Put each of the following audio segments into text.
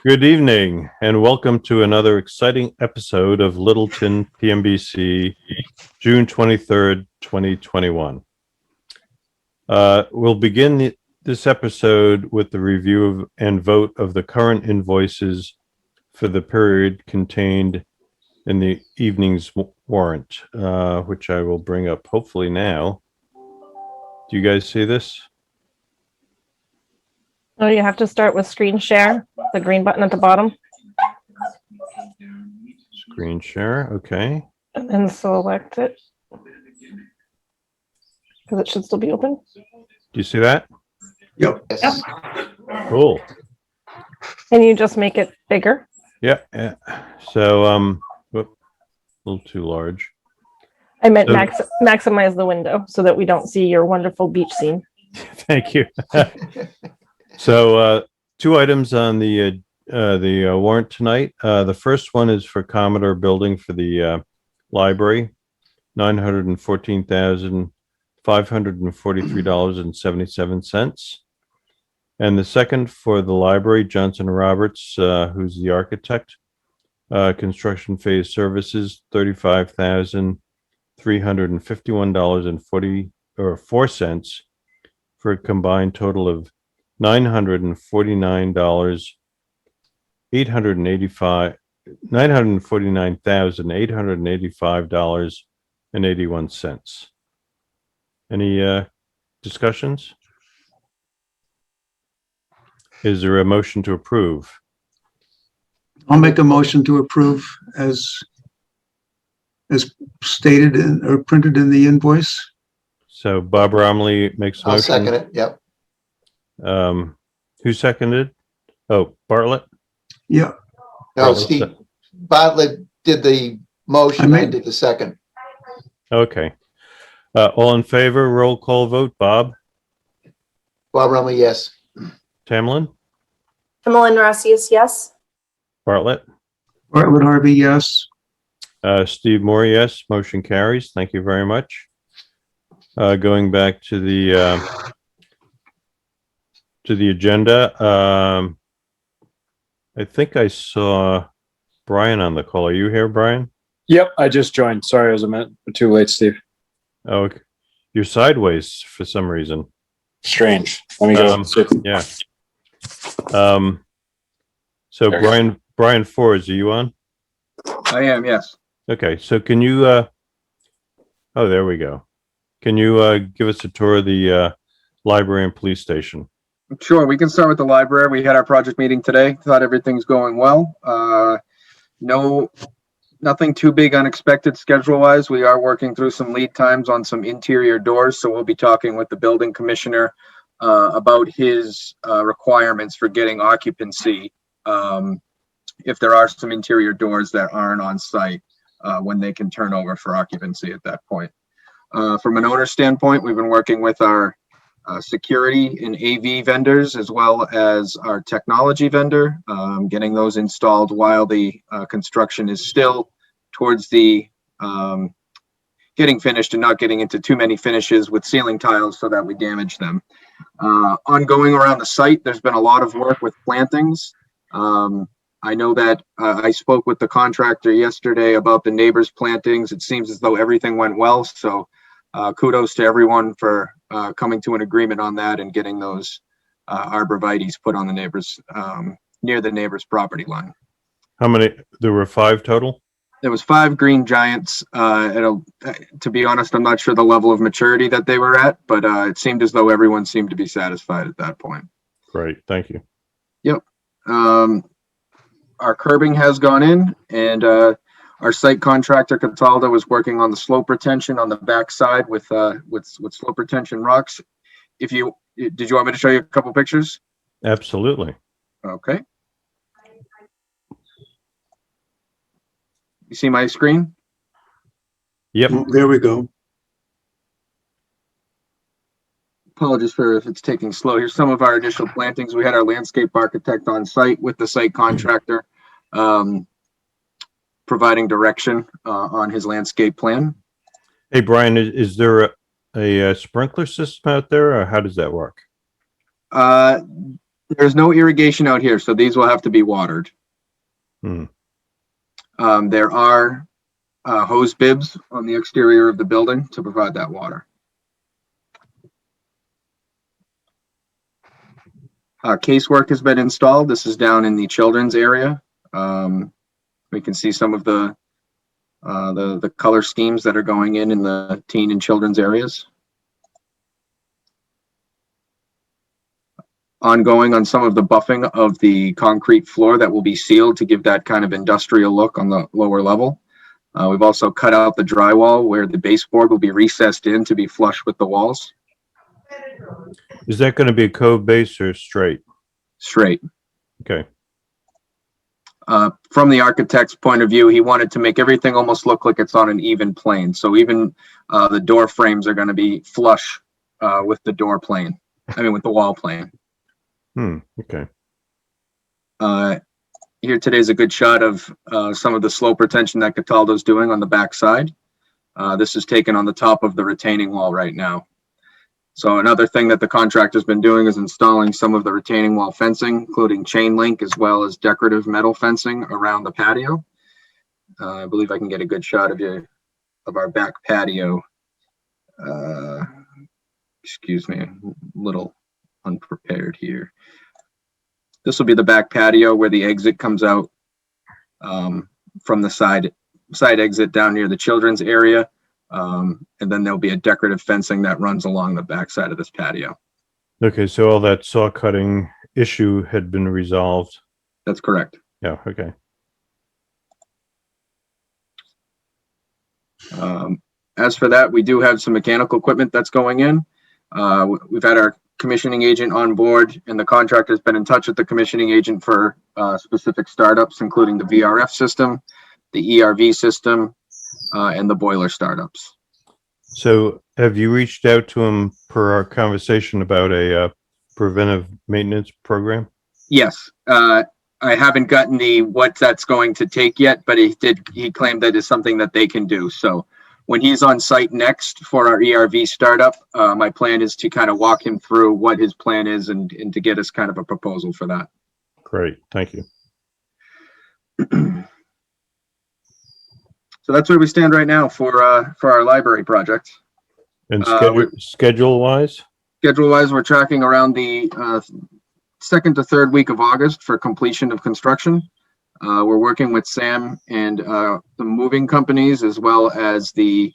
Good evening and welcome to another exciting episode of Littleton Pmbc, June 23rd, 2021. We'll begin this episode with the review and vote of the current invoices for the period contained in the evening's warrant, which I will bring up hopefully now. Do you guys see this? Oh, you have to start with screen share, the green button at the bottom, Screen share, okay. and then select it. Because it should still be open. Do you see that? Yep. Yep. Cool. And you just make it bigger. Yeah. So, whoop, a little too large. I meant So- maximize the window so that we don't see your wonderful beach scene. Thank you. So, two items on the warrant tonight. The first one is for Commodore Building for the library, $914,543.77. And the second for the library, Johnson Roberts, who's the architect, construction phase services, $35,351.44 for a combined total of $949,885.81. Any discussions? Is there a motion to approve? I'll make a motion to approve as stated or printed in the invoice. So Bob Romley makes a I'll motion. second it. Yep. Who seconded? Oh, Bartlett? Yeah, No, Bartlett Steve se- Bartlett did the motion. I did the second. Okay. All in favor, roll call vote. Bob? Bob Rumley, yes. Tamlin? Emmeline Rossius, yes. Bartlett? Bartlett Harvey, yes. Steve Moore, yes. Motion carries. Thank you very much. Going back to the agenda. I think I saw Brian on the call. Are you here, Brian? Yep, I just joined. Sorry, I was a minute too late, Steve. Oh, okay. You're sideways for some reason. Strange. Let me go. Yeah. So There. Brian Fords, are you on? I am, yes. Okay, so can you, oh, there we go. Can you give us a tour of the library and police station? Sure, we can start with the library. We had our project meeting today. Thought everything's going well. Nothing too big unexpected schedule-wise. We are working through some lead times on some interior doors, so we'll be talking with the building commissioner about his requirements for getting occupancy if there are some interior doors that aren't on site when they can turn over for occupancy at that point. From an owner standpoint, we've been working with our security and AV vendors as well as our technology vendor, getting those installed while the construction is still towards the getting finished and not getting into too many finishes with ceiling tiles so that we damage them. Ongoing around the site, there's been a lot of work with plantings. I know that I spoke with the contractor yesterday about the neighbors' plantings. It seems as though everything went well, so kudos to everyone for coming to an agreement on that and getting those arborvitaes put on the neighbors near the neighbor's property line. How many? There were 5 total? There was 5 green giants. To be honest, I'm not sure the level of maturity that they were at, but it seemed as though everyone seemed to be satisfied at that point. Great, thank you. Yep. Our curbing has gone in, and our site contractor Cataldo was working on the slope retention on the back side with slope retention rocks. Did you want me to show you a couple pictures? Absolutely. Okay. You see my screen? Yep. There we go. Apologies for if it's taking slow. Here's some of our initial plantings. We had our landscape architect on site with the site contractor, providing direction on his landscape plan. Hey, Brian, is there a sprinkler system out there, or how does that work? There's no irrigation out here, so these will have to be watered. Hmm. There are hose bibs on the exterior of the building to provide that water. Casework has been installed. This is down in the children's area. We can see some of the color schemes that are going in the teen and children's areas. Ongoing on some of the buffing of the concrete floor that will be sealed to give that kind of industrial look on the lower level. We've also cut out the drywall where the baseboard will be recessed in to be flush with the walls. Is that going to be a cove base or straight? Straight. Okay. From the architect's point of view, he wanted to make everything almost look like it's on an even plane. So even the door frames are going to be flush with the door plane. I mean, with the wall plane. Okay. Here today is a good shot of some of the slope retention that Cataldo's doing on the back side. This is taken on the top of the retaining wall right now. So another thing that the contractor's been doing is installing some of the retaining wall fencing, including chain link as well as decorative metal fencing around the patio. I believe I can get a good shot of our back patio. Excuse me, I'm a little unprepared here. This will be the back patio where the exit comes out from the side exit down near the children's area. And then there'll be a decorative fencing that runs along the back side of this patio. Okay, so all that saw cutting issue had been resolved. That's correct. Yeah, okay. As for that, we do have some mechanical equipment that's going in. We've had our commissioning agent on board, and the contractor's been in touch with the commissioning agent for specific startups, including the VRF system, the ERV system, and the boiler startups. So have you reached out to him per our conversation about a preventive maintenance program? Yes. I haven't gotten what that's going to take yet, but he claimed that is something that they can do. So when he's on site next for our ERV startup, my plan is to kind of walk him through what his plan is and to get us kind of a proposal for that. Great, thank you. So that's where we stand right now for our library project. And schedule-wise? Schedule-wise, we're tracking around the second to third week of August for completion of construction. We're working with Sam and the moving companies as well as the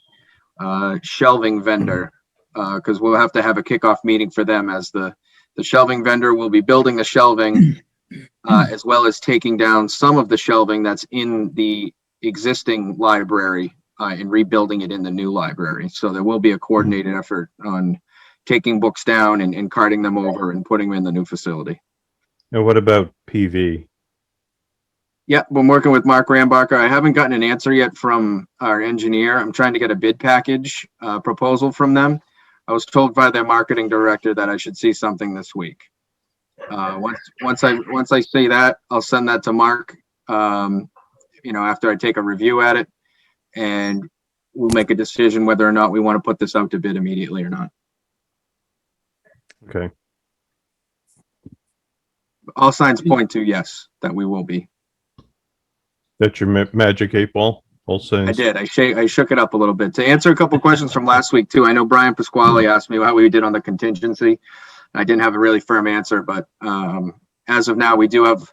shelving vendor because we'll have to have a kickoff meeting for them as the shelving vendor will be building the shelving as well as taking down some of the shelving that's in the existing library and rebuilding it in the new library. So there will be a coordinated effort on taking books down and carting them over and putting them in the new facility. And what about PV? Yeah, I'm working with Mark Rambacher. I haven't gotten an answer yet from our engineer. I'm trying to get a bid package proposal from them. I was told by their marketing director that I should see something this week. Once I see that, I'll send that to Mark. After I take a review at it, and we'll make a decision whether or not we want to put this out to bid immediately or not. Okay. All signs point to yes, that we will be. That's your magic 8-ball? All signs. I did. I shook it up a little bit to answer a couple questions from last week too. I know Brian Pasquale asked me how we did on the contingency. I didn't have a really firm answer, but as of now, we do have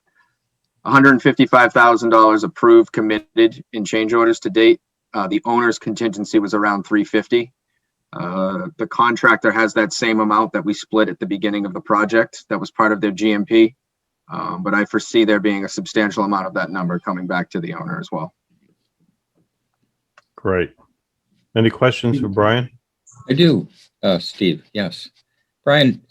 $155,000 approved, committed in change orders to date. The owner's contingency was around $350,000. The contractor has that same amount that we split at the beginning of the project. That was part of their GMP. But I foresee there being a substantial amount of that number coming back to the owner as well. Great. Any questions for Brian? I do, Steve. Yes. Brian,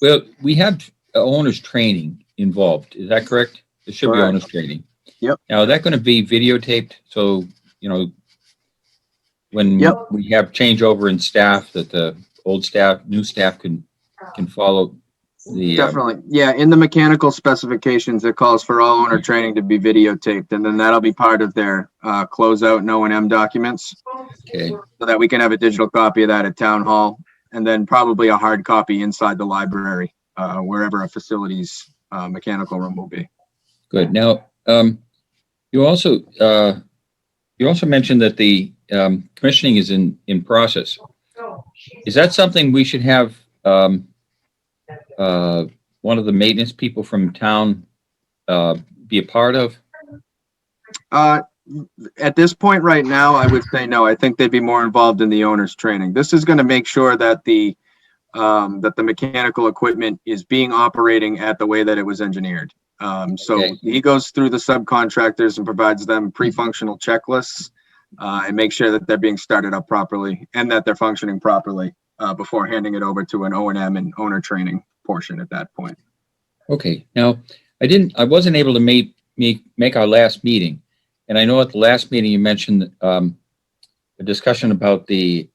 well, we have owner's training involved. Is that correct? There should be owner's training. Yep. Now, is that going to be videotaped? So, when we have changeover in staff, that the old staff, new staff can follow the definitely. Yeah, in the mechanical specifications, it calls for all owner training to be videotaped, and then that'll be part of their closeout and O&M documents. Okay. So that we can have a digital copy of that at town hall, and then probably a hard copy inside the library wherever a facility's mechanical room will be. Good. Now, you also mentioned that the commissioning is in process. Is that something we should have one of the maintenance people from town be a part of? At this point right now, I would say no. I think they'd be more involved in the owner's training. This is going to make sure that the mechanical equipment is being operating at the way that it was engineered. So Okay. he goes through the subcontractors and provides them pre-functional checklists and makes sure that they're being started up properly and that they're functioning properly before handing it over to an O&M and owner training portion at that point. Okay. Now, I wasn't able to make our last meeting, and I know at the last meeting you mentioned a discussion about the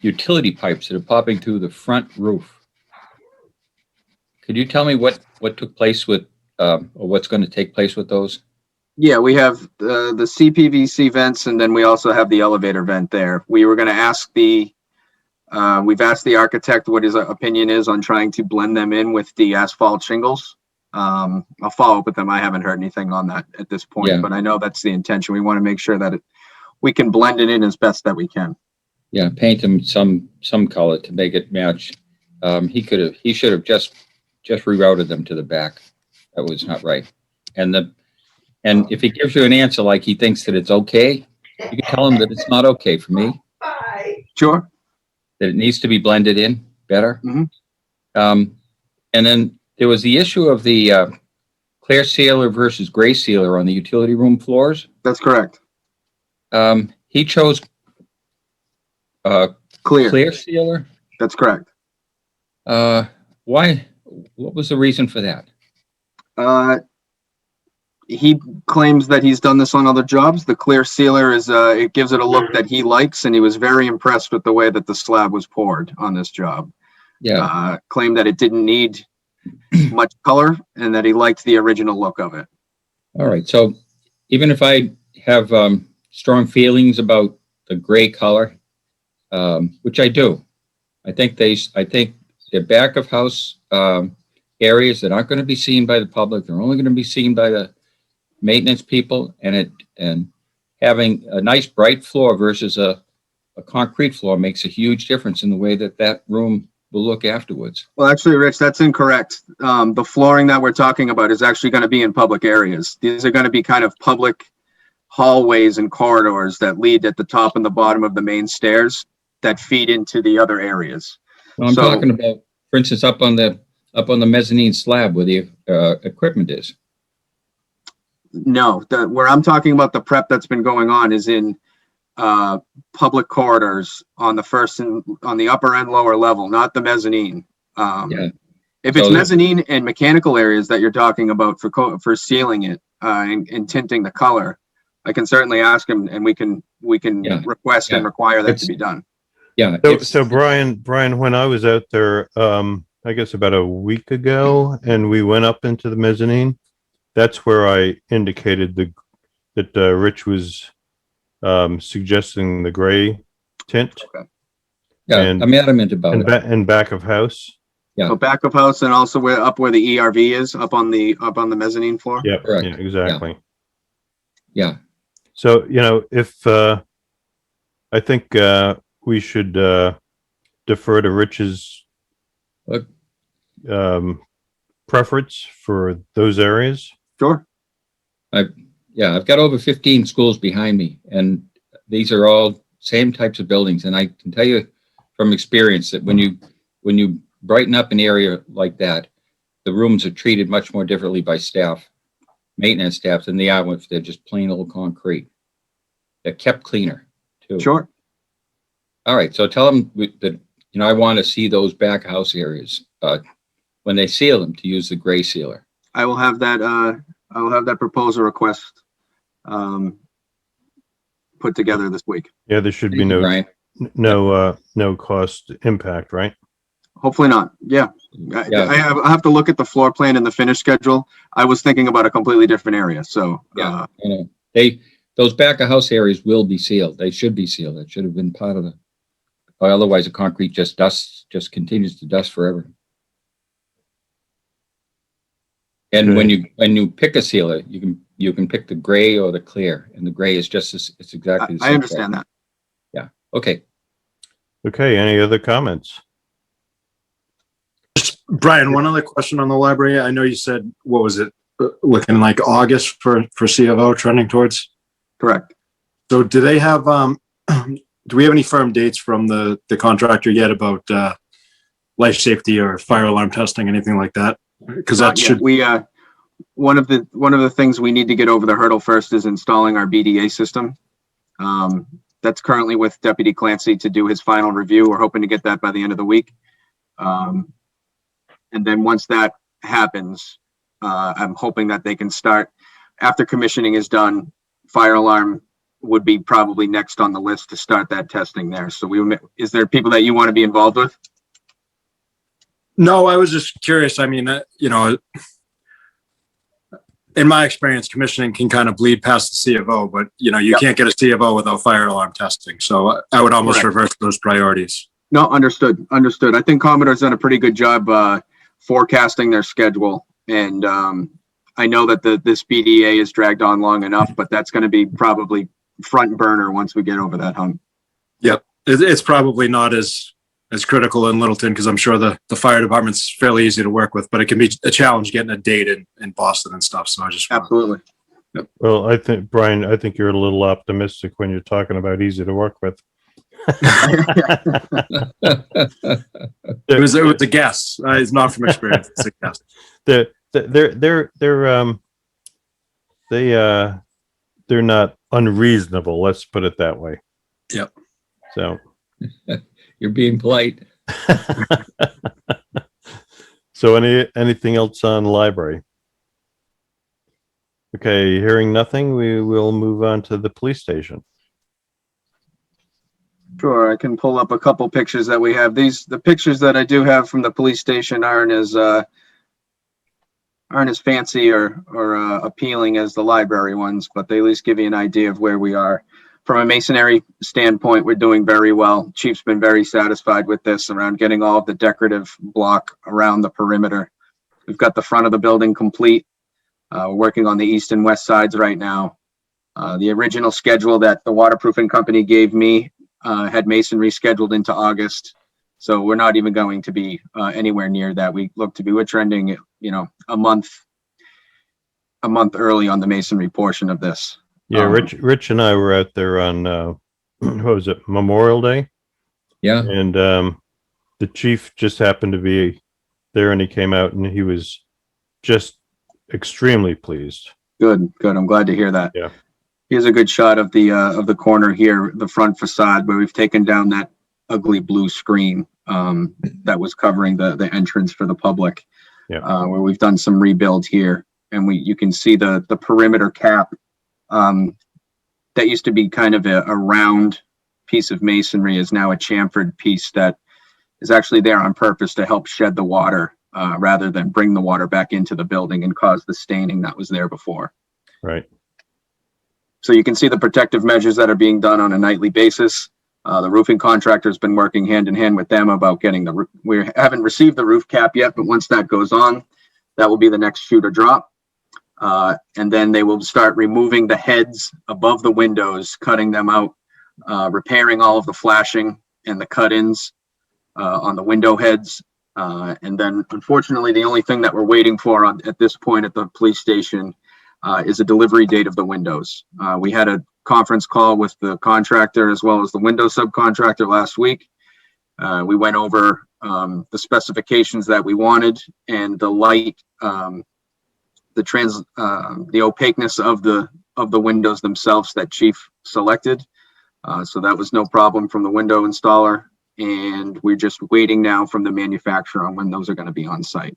utility pipes that are popping through the front roof. Could you tell me what took place with, or what's going to take place with those? Yeah, we have the CPVC vents, and then we also have the elevator vent there. We were going to ask we've asked the architect what his opinion is on trying to blend them in with the asphalt shingles. I'll follow up with them. I haven't heard anything on that at this point, Yeah. but I know that's the intention. We want to make sure that we can blend it in as best that we can. Yeah, paint them some color to make it match. He should have just rerouted them to the back. That was not right. And if he gives you an answer like he thinks that it's okay, you can tell him that it's not okay for me, Sure. that it needs to be blended in better. Mhm. And then there was the issue of the clear sealer versus gray sealer on the utility room floors. That's correct. He chose Clear. clear sealer. That's correct. Why? What was the reason for that? He claims that he's done this on other jobs. The clear sealer is, it gives it a look that he likes, and he was very impressed with the way that the slab was poured on this job. Yeah. Claimed that it didn't need much color and that he liked the original look of it. All right. So even if I have strong feelings about the gray color, which I do, I think they're back of house areas that aren't going to be seen by the public. They're only going to be seen by the maintenance people, and having a nice bright floor versus a concrete floor makes a huge difference in the way that room will look afterwards. Well, actually, Rich, that's incorrect. The flooring that we're talking about is actually going to be in public areas. These are going to be kind of public hallways and corridors that lead at the top and the bottom of the main stairs that feed into the other areas. Well, I'm So- talking about, for instance, up on the mezzanine slab where the equipment is. No, where I'm talking about the prep that's been going on is in public corridors on the upper and lower level, not the mezzanine. Yeah. If it's So- mezzanine and mechanical areas that you're talking about for sealing it and tinting the color, I can certainly ask him, and we can Yeah. request and Yeah. require that to It's- be done. Yeah. So Brian, when I was out there, I guess about a week ago, and we went up into the mezzanine, that's where I indicated that Rich was suggesting the gray tint Yeah, and- I'm adamant about it. and back of house. Yeah. So back of house and also where the ERV is up on the mezzanine floor. Yep. Correct. Yeah, exactly. Yeah. So, if I think we should defer to Rich's Look. preference for those areas. Sure. Yeah, I've got over 15 schools behind me, and these are all same types of buildings. And I can tell you from experience that when you brighten up an area like that, the rooms are treated much more differently by staff, maintenance staff, than they are if they're just plain old concrete. They're kept cleaner too. Sure. All right, so tell them that I want to see those back house areas when they seal them to use the gray sealer. I will have that. I will have that proposal request put together this week. Yeah, there should be Thank you, Brian. no cost impact, right? Hopefully not. Yeah. Yeah. I have to look at the floor plan and the finish schedule. I was thinking about a completely different area. So Yeah. Those back of house areas will be sealed. They should be sealed. It should have been part of Otherwise, the concrete just dusts, just continues to dust forever. And when you pick a sealer, you can pick the gray or the clear, and the gray is it's exactly the same. I understand that. Yeah. Okay. Okay, any other comments? Brian, one other question on the library. I know you said, what was it, looking like August for C of O trending towards? Correct. So do they have, do we have any firm dates from the contractor yet about life safety or fire alarm testing, anything like that? Because that Not yet. should, We, one of the things we need to get over the hurdle first is installing our BDA system. That's currently with Deputy Clancy to do his final review. We're hoping to get that by the end of the week. And then once that happens, I'm hoping that they can start, after commissioning is done, fire alarm would be probably next on the list to start that testing there. So is there people that you want to be involved with? no, I was just curious. I mean, you know, in my experience, commissioning can kind of bleed past the C of O, but you know, you can't get a C of O without fire alarm testing. So I would almost Correct. reverse those priorities. No, understood. I think Commodore's done a pretty good job forecasting their schedule. And I know that this BDA is dragged on long enough, but that's going to be probably front burner once we get over that hump. Yep. It's probably not as critical in Littleton because I'm sure the fire department's fairly easy to work with, but it can be a challenge getting a date in Boston and stuff. So I just Absolutely. Well, I think, Brian, I think you're a little optimistic when you're talking about easy to work with. it was a guess. It's not from experience. It's a guess. They're not unreasonable. Let's put it that way. Yep. So You're being polite. so anything else on library? Okay, hearing nothing, we will move on to the police station. Sure, I can pull up a couple pictures that we have. The pictures that I do have from the police station aren't as fancy or appealing as the library ones, but they at least give you an idea of where we are. From a masonry standpoint, we're doing very well. Chief's been very satisfied with this around getting all of the decorative block around the perimeter. We've got the front of the building complete. We're working on the east and west sides right now. The original schedule that the waterproofing company gave me had masonry scheduled into August. So we're not even going to be anywhere near that. We're trending, you know, a month early on the masonry portion of this. Yeah, Rich and I were out there on what was it, Memorial Day? Yeah. And the chief just happened to be there, and he came out, and he was just extremely pleased. Good. I'm glad to hear that. Yeah. Here's a good shot of the corner here, the front facade, where we've taken down that ugly blue screen that was covering the entrance for the public. Yeah. Where we've done some rebuild here, and you can see the perimeter cap. That used to be kind of a round piece of masonry is now a chamfered piece that is actually there on purpose to help shed the water rather than bring the water back into the building and cause the staining that was there before. Right. So you can see the protective measures that are being done on a nightly basis. The roofing contractor has been working hand in hand with them about getting we haven't received the roof cap yet, but once that goes on, that will be the next shoe to drop. And then they will start removing the heads above the windows, cutting them out, repairing all of the flashing and the cut-ins on the window heads. And then, unfortunately, the only thing that we're waiting for at this point at the police station is a delivery date of the windows. We had a conference call with the contractor as well as the window subcontractor last week. We went over the specifications that we wanted and the light, the opaqueness of the windows themselves that Chief selected. So that was no problem from the window installer. And we're just waiting now from the manufacturer on when those are going to be on site.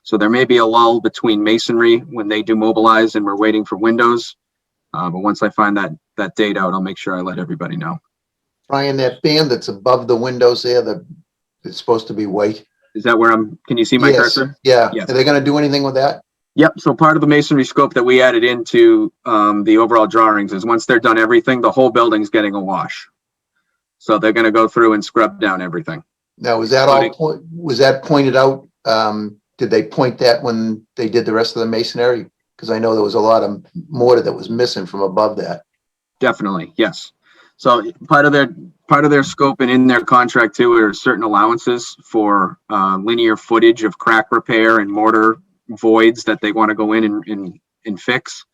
So there may be a lull between masonry when they do mobilize and we're waiting for windows. But once I find that date out, I'll make sure I let everybody know. Brian, that band that's above the windows there, it's supposed to be white. Is that where can you see my Yes. cursor? Yeah. Yes. Are they going to do anything with that? Yep. So part of the masonry scope that we added into the overall drawings is once they're done everything, the whole building's getting a wash. So they're gonna go through and scrub down everything. Now, was that was that pointed out? Did they point that when they did the rest of the masonry? Because I know there was a lot of mortar that was missing from above that. Definitely, yes. So part of their scope and in their contract too are certain allowances for linear footage of crack repair and mortar voids that they want to go in and fix.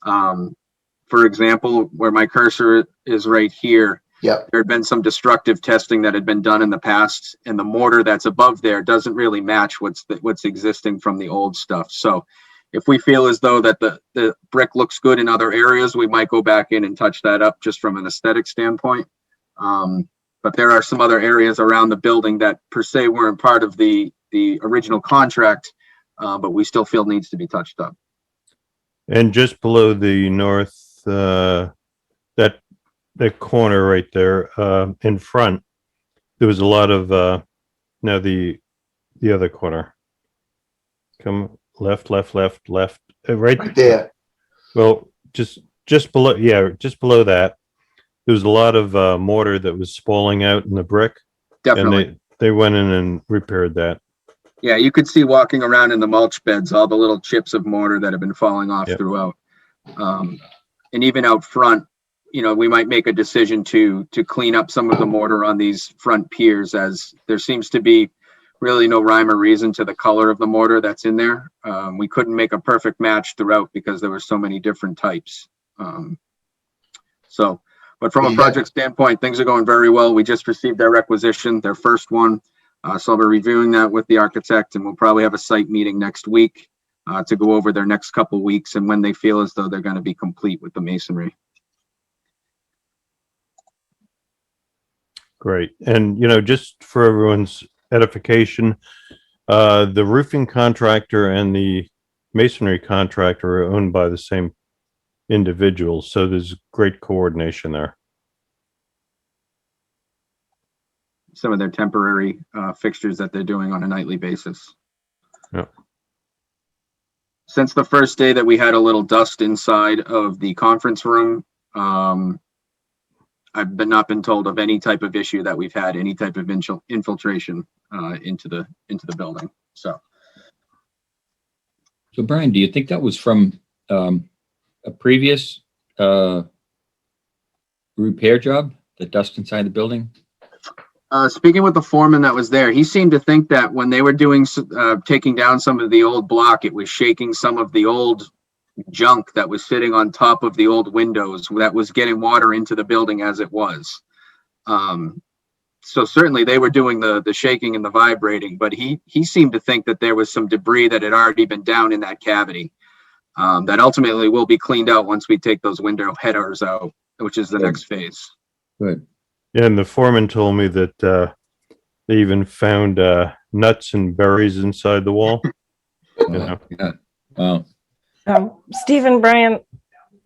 For example, where my cursor is right here, Yep. there had been some destructive testing that had been done in the past, and the mortar that's above there doesn't really match what's existing from the old stuff. So if we feel as though that the brick looks good in other areas, we might go back in and touch that up just from an aesthetic standpoint. But there are some other areas around the building that per se weren't part of the original contract, but we still feel needs to be touched up. And just below the north, that corner right there, in front, there was a lot of, now the other corner. Come left, right Right there. Well, just below, yeah, just below that, there was a lot of mortar that was spalling out in the brick, Definitely. and they went in and repaired that. Yeah, you could see walking around in the mulch beds, all the little chips of mortar that have been falling off Yep. throughout. And even out front, we might make a decision to clean up some of the mortar on these front piers, as there seems to be really no rhyme or reason to the color of the mortar that's in there. We couldn't make a perfect match throughout because there were so many different types. But from a project standpoint, things are going very well. We just received their requisition, their first one. So I'll be reviewing that with the architect, and we'll probably have a site meeting next week to go over their next couple weeks and when they feel as though they're going to be complete with the masonry. Great. And, just for everyone's edification, the roofing contractor and the masonry contractor are owned by the same individuals, so there's great coordination there. Some of their temporary fixtures that they're doing on a nightly basis. Yeah. Since the first day that we had a little dust inside of the conference room, I've not been told of any type of issue that we've had, any type of infiltration into the building. So Brian, do you think that was from a previous repair job, the dust inside the building? Speaking with the foreman that was there, he seemed to think that when they were doing taking down some of the old block, it was shaking some of the old junk that was sitting on top of the old windows that was getting water into the building as it was. So certainly they were doing the shaking and the vibrating, but he seemed to think that there was some debris that had already been down in that cavity that ultimately will be cleaned out once we take those window headers out, which is the next phase. Good. Yeah, and the foreman told me that they even found nuts and berries inside the wall. Yeah. Wow. Steve and Brian,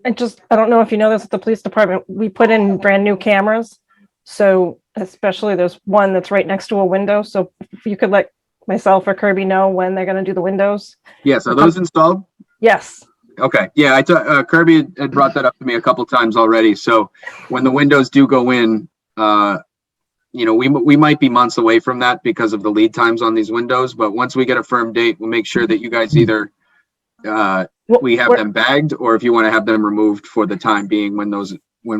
I don't know if you know this at the police department, we put in brand new cameras. So especially there's one that's right next to a window. So if you could let myself or Kirby know when they're going to do the windows. Yes. Are those installed? Yes. Okay. Yeah. Kirby had brought that up to me a couple times already. So when the windows do go in, we might be months away from that because of the lead times on these windows. But once we get a firm date, we'll make sure that you guys either we have them bagged, or if you want to have them removed for the time being when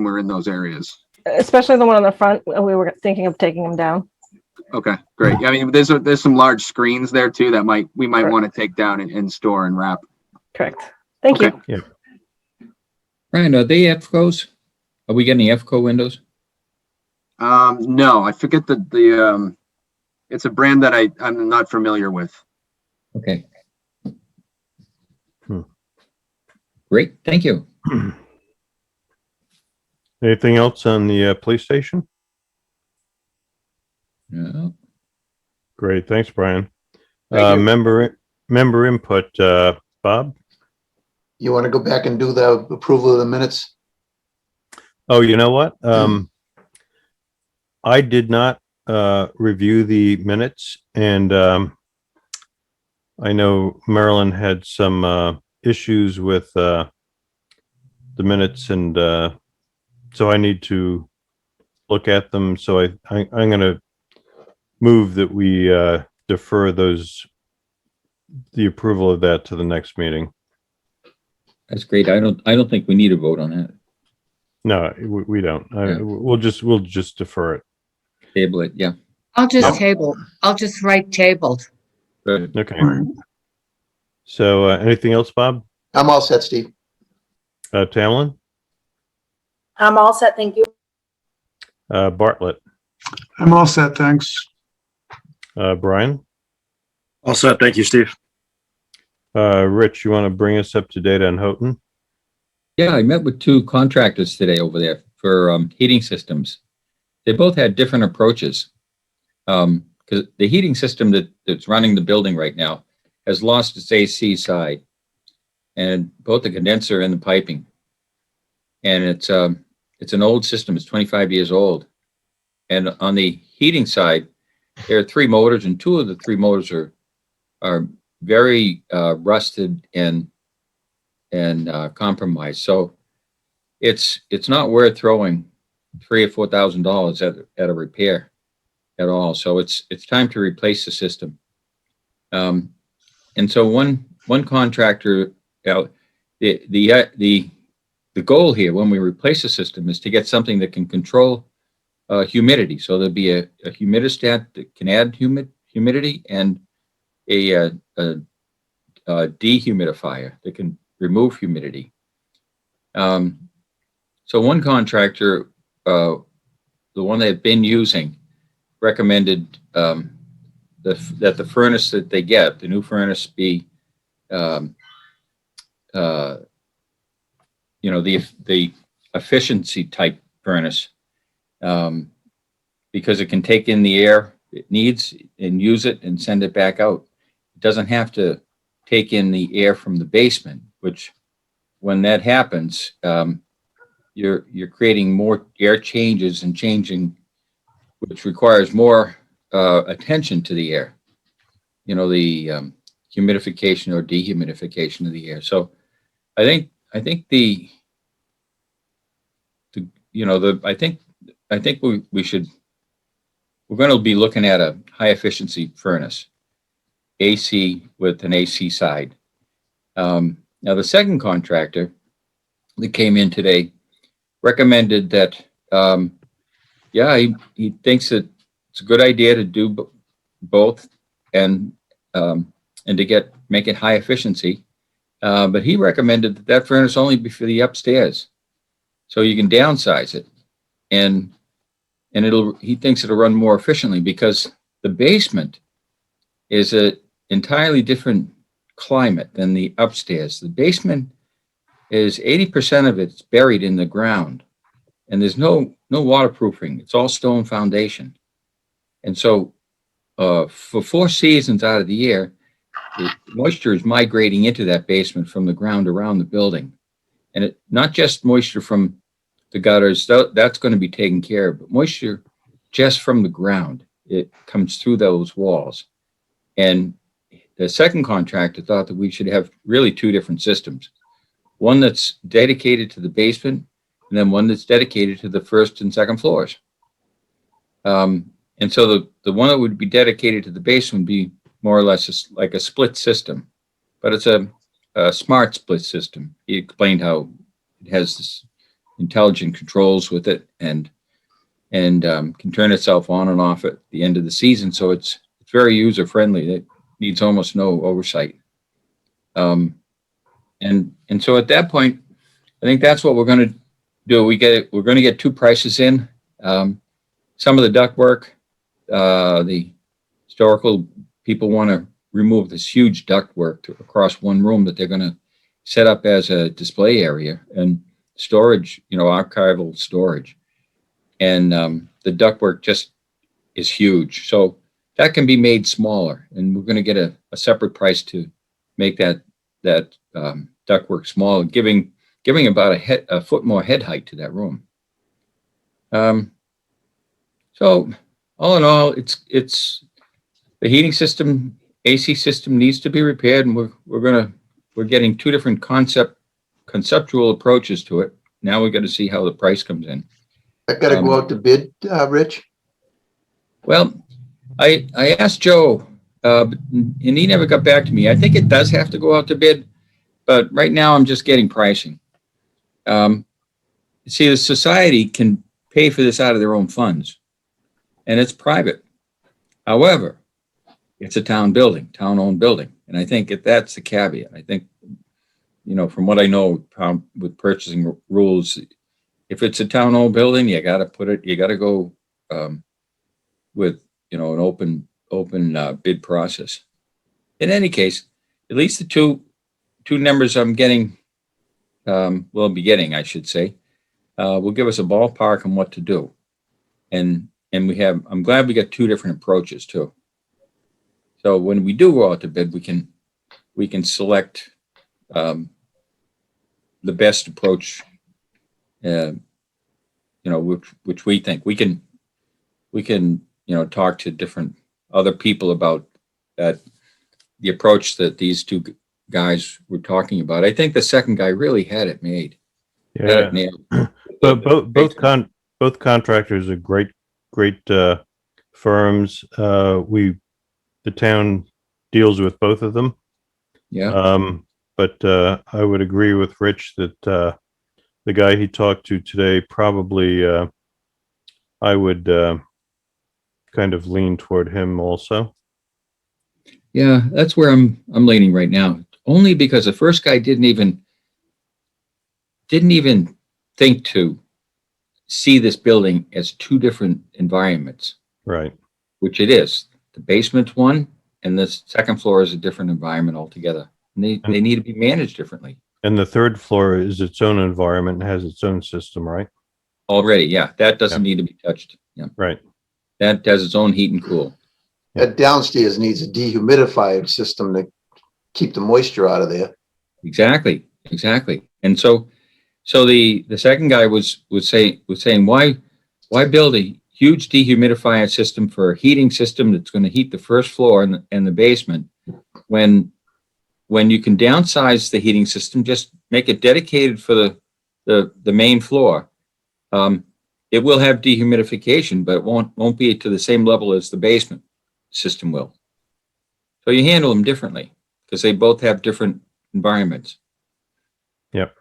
we're in those areas. Especially the one on the front, we were thinking of taking them down. Okay, great. I mean, there's some large screens there too that we might want to take down and store and wrap. Correct. Thank Okay. you. Brian, are they EFCOs? Are we getting EFCO windows? No, I forget it's a brand that I'm not familiar with. Okay. Great. Thank you. Anything else on the police station? No. Great. Thanks, Brian. Thank you. Member input, Bob? You want to go back and do the approval of the minutes? Oh, you know what? I did not review the minutes, and I know Marilyn had some issues with the minutes, and so I need to look at them. So I'm going to move that we defer the approval of that to the next meeting. That's great. I don't think we need a vote on that. No, we don't. Yeah. We'll just defer it. Table it. Yeah. I'll just Yep. table, I'll just write tabled. Good. Okay. All right. So anything else, Bob? I'm all set, Steve. Tamlin? I'm all set, thank you. Bartlett? I'm all set, thanks. Brian? All set. Thank you, Steve. Rich, you want to bring us up to date on Houghton? Yeah, I met with two contractors today over there for heating systems. They both had different approaches. Because the heating system that's running the building right now has lost its AC side, and both the condenser and the piping. And it's an old system. It's 25 years old. And on the heating side, there are three motors, and two of the three motors are very rusted and compromised. So it's not worth throwing $3,000 or $4,000 at a repair at all. So it's time to replace the system. And so one contractor, the goal here when we replace the system is to get something that can control humidity. So there'll be a humidistat that can add humidity and a dehumidifier that can remove humidity. So one contractor, the one they've been using, recommended that the furnace that they get, the new furnace, be the efficiency type furnace, because it can take in the air it needs and use it and send it back out. It doesn't have to take in the air from the basement, which when that happens, you're creating more air changes and changing, which requires more attention to the air, the humidification or dehumidification of the air. So I think we're going to be looking at a high efficiency furnace, AC with an AC side. Now the second contractor that came in today recommended that, he thinks that it's a good idea to do both and to make it high efficiency. But he recommended that furnace only be for the upstairs, so you can downsize it, and he thinks it'll run more efficiently because the basement is an entirely different climate than the upstairs. The basement is 80% of it's buried in the ground, and there's no waterproofing. It's all stone foundation. And so for 4 seasons out of the year, the moisture is migrating into that basement from the ground around the building. And not just moisture from the gutters, that's going to be taken care of, but moisture just from the ground. It comes through those walls. And the second contractor thought that we should have really two different systems. One that's dedicated to the basement, and then one that's dedicated to the first and second floors. And so the one that would be dedicated to the basement would be more or less like a split system, but it's a smart split system. He explained how it has this intelligent controls with it and can turn itself on and off at the end of the season. So it's very user friendly. It needs almost no oversight. And so at that point, I think that's what we're going to do. We're going to get two prices in. Some of the ductwork, the historical people want to remove this huge ductwork across one room that they're going to set up as a display area and storage, archival storage. And the ductwork just is huge. So that can be made smaller, and we're going to get a separate price to make that ductwork smaller, giving about a foot more head height to that room. So all in all, it's the heating system, AC system needs to be repaired, and we're getting two different conceptual approaches to it. Now we've got to see how the price comes in. That gotta go out to bid, Rich? Well, I asked Joe, and he never got back to me. I think it does have to go out to bid, but right now I'm just getting pricing. See, the society can pay for this out of their own funds, and it's private. However, it's a town building, town-owned building, and I think that's the caveat. I think, from what I know with purchasing rules, if it's a town-owned building, you got to go with an open bid process. In any case, at least the two numbers I'm getting, will be getting, I should say, will give us a ballpark on what to do. And I'm glad we got two different approaches too. So when we do go out to bid, we can select the best approach, which we think we can talk to different other people about that, the approach that these two guys were talking about. I think the second guy really had it made. Yeah. But both contractors are great firms. The town deals with both of them. Yeah. But I would agree with Rich that the guy he talked to today probably I would kind of lean toward him also. Yeah, that's where I'm leaning right now. Only because the first guy didn't even think to see this building as two different environments. Right. Which it is. The basement's one, and the second floor is a different environment altogether. And they need to be managed differently. And the third floor is its own environment and has its own system, right? Already, yeah. That doesn't need to be touched. Yeah. Right. That has its own heat and cool. That downstairs needs a dehumidifier system to keep the moisture out of there. Exactly. And so the second guy was saying why build a huge dehumidifier system for a heating system that's going to heat the first floor and the basement when you can downsize the heating system, just make it dedicated for the main floor. It will have dehumidification, but it won't be to the same level as the basement system will. So you handle them differently because they both have different environments. Yep.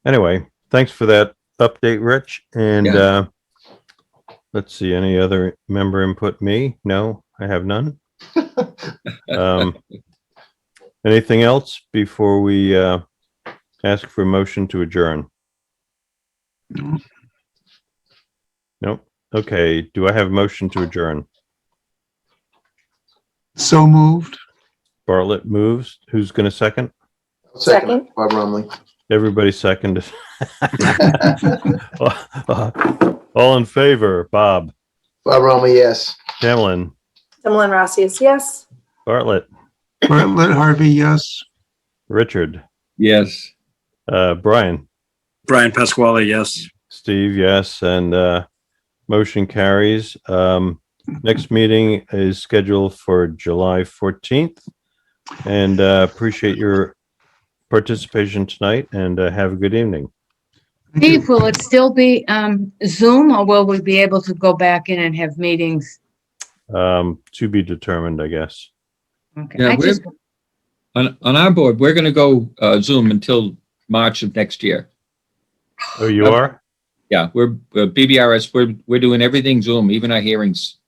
Anyway, thanks for that update, Rich. And let's see, any other member input? Me? No, I have none. Anything else before we ask for a motion to adjourn? No. Nope. Okay. Do I have a motion to adjourn? So moved. Bartlett moves. Who's going to second? Second. Bob Rumley. Everybody second. All in favor? Bob, Bob Rumley, yes. Tamlin, Similin Rossius, yes. Bartlett, Bartlett Harvey, yes. Richard, Yes. Brian, Brian Pasquale, yes. Steve, yes, and motion carries. Next meeting is scheduled for July 14th, and appreciate your participation tonight, and have a good evening. Thank you. Steve, will it still be Zoom, or will we be able to go back in and have meetings? To be determined, I guess. Okay. Yeah, I just, On our board, we're going to go Zoom until March of next year. Oh, you are? Yeah, we're BBRS. We're doing everything Zoom, even our hearings,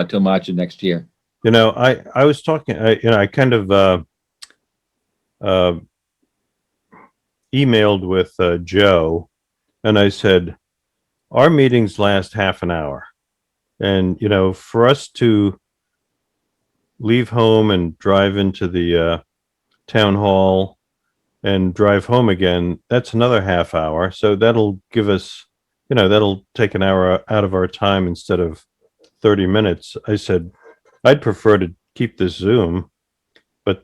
till March of next year. You know, I was talking, I kind of emailed with Joe, and I said, our meetings last half an hour. And, for us to leave home and drive into the town hall and drive home again, that's another half hour. So that'll give us, that'll take an hour out of our time instead of 30 minutes. I said, I'd prefer to keep this Zoom, but,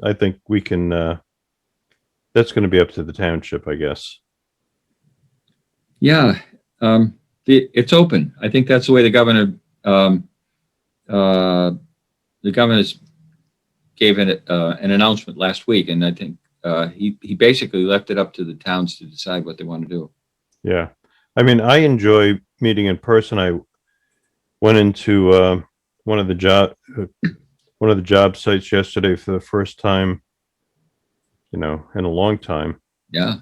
I think we can, that's going to be up to the township, I guess. Yeah, it's open. I think that's the way the governor gave an announcement last week, and I think he basically left it up to the towns to decide what they want to do. Yeah. I mean, I enjoy meeting in person. I went into one of the job sites yesterday for the first time, in a long time, Yeah.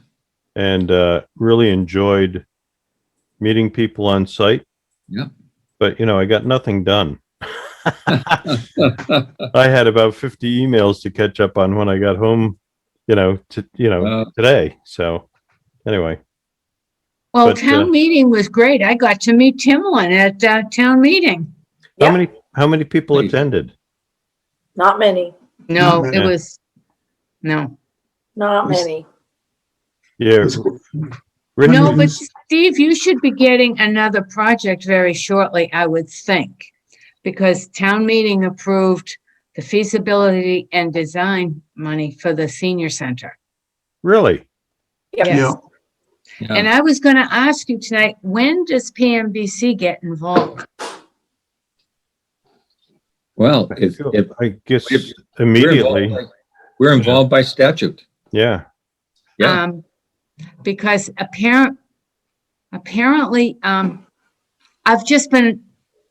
and really enjoyed meeting people on site. Yeah. But I got nothing done. I had about 50 emails to catch up on when I got home, today. So anyway, Well, But, town meeting was great. I got to meet Timlin at, town meeting. how Yep. many people Nice. attended? Not many, No, Not it many. was, no. not Was- many. Yeah. No, Richard, but Steve, you should be getting another project very shortly, I would think. Because town meeting approved the feasibility and design money for the senior center. really? Yep. Yes. Yeah, And I was gonna ask you tonight, when does PMBC get involved? Well, if I guess we're immediately. involved, we're involved by statute. Yeah. Yeah. Because apparently, I've just been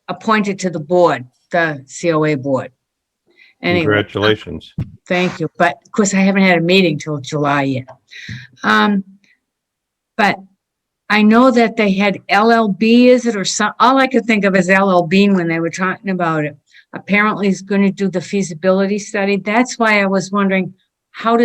appointed to the board, the COA board. Anyway, Congratulations. thank you, but of course I haven't had a meeting till July yet. But I know that they had LLB, is it, or some, all I could think of is LLB when they were talking about it. Apparently he's going to do the feasibility study. That's why I was wondering, when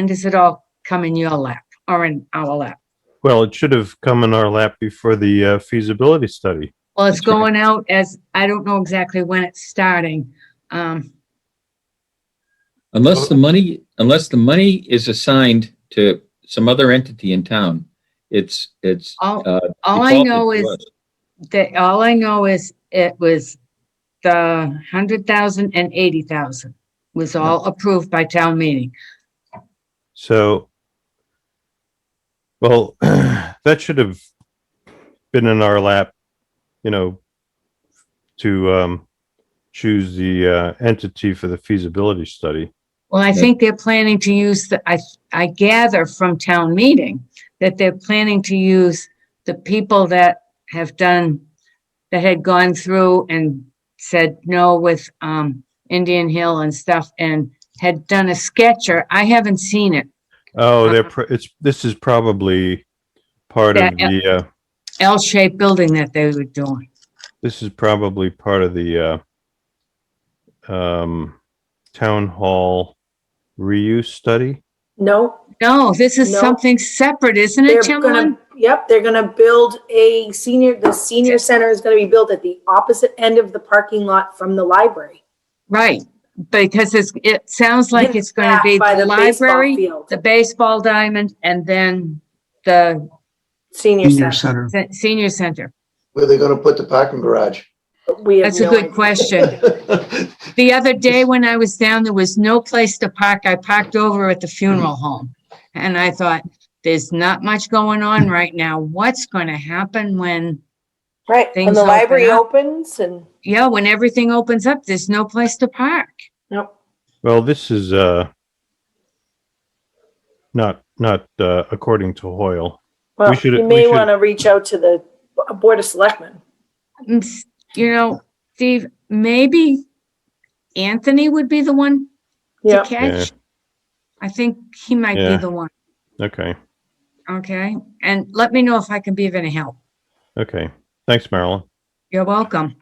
does it all come in your lap or in our lap? Well, it should have come in our lap before the feasibility study. Well, it's That's right. going out as, I don't know exactly when it's starting. Unless the money is assigned to some other entity in town, it's All uh, I defaulted know to is us. all I know is it was the 100,000 and 80,000 was all approved by town meeting. So, well, that should have been in our lap, to choose the entity for the feasibility study. Well, I Yeah. think they're planning to use I gather from town meeting that they're planning to use the people that had gone through and said no with, Indian Hill and stuff and had done a sketcher. I haven't seen it. Oh, this is probably part of That- the L-shaped building that they were doing. this is probably part of the town hall reuse study. No, No, this is No. something separate, isn't they're it, Timlin? gonna, yep, they're gonna build the senior center is gonna be built at the opposite end of the parking lot from the library. Right, because it sounds like it's gonna be Back by the baseball library, field. the baseball diamond, and then the Senior senior center. center. senior center. Where are they gonna put the parking garage? We have That's a no good idea. question. The other day when I was down, there was no place to park. I parked over at the funeral home. And I thought, there's not much going on right now. What's gonna happen when, Right, when Things the open library up. opens and, when everything opens up, there's no place to park. nope. Well, this is not according to Hoyle. Well, should- you we may should- wanna reach out to the Board of Selectmen. Steve, maybe Anthony would be the one to Yeah, catch. I think he might be Yeah. the one, Okay. okay? And let me know if I can be of any help. Okay. Thanks, Marilyn. You're welcome.